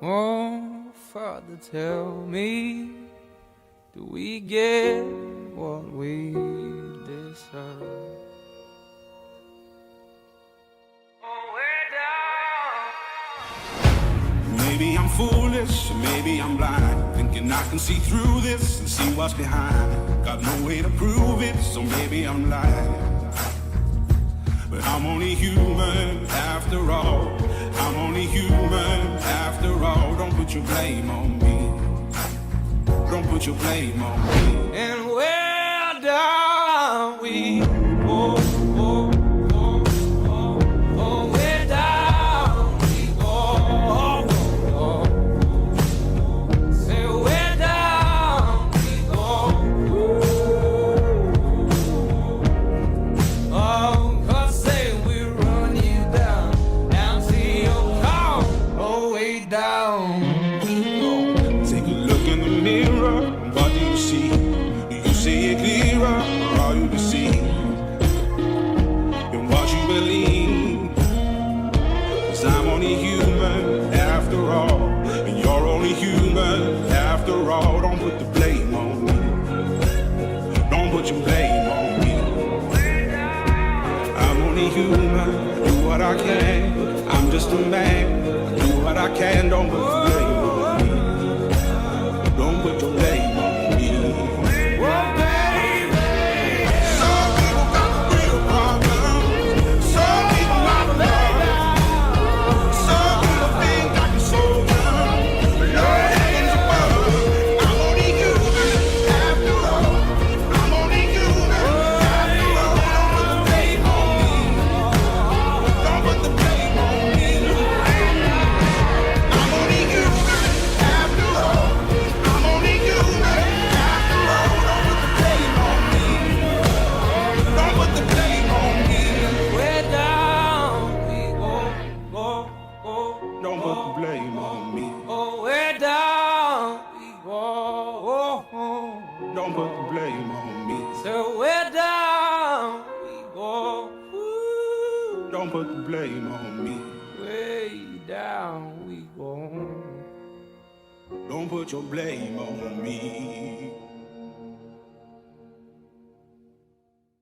Oh, Father, tell me, do we get what we deserve? Maybe I'm foolish, maybe I'm blind, thinking I can see through this and see what's behind. Got no way to prove it, so maybe I'm lying. But I'm only human after all. I'm only human after all. Don't put your blame on me. Don't put your blame on me. And where down we go, oh, oh, oh, oh, where down we go, oh, oh, oh. Say where down we go, oh, 'cause say we run you down to your car, oh, way down we go. Take a look in the mirror, what do you see? Do you see it clearer, or are you deceived in what you believe? 'Cause I'm only human after all, and you're only human after all. Don't put the blame on me. Don't put your blame on me. I'm only human, do what I can. I'm just a man, do what I can. Don't put the blame on me. Don't put your blame on me. Oh, baby. Some people got real problems. Some people not love. Some people think I can slow down. But Lord heavens above, I'm only human after all. I'm only human after all. Don't put the blame on me. Don't put the blame on me. I'm only human after all. I'm only human after all. Don't put the blame on me. Don't put the blame on me. Where down we go, go, go. Don't put the blame on me. Oh, where down we go, oh, oh. Don't put the blame on me. So where down we go, ooh, Don't put the blame on me. way down we go. Don't put your blame on me.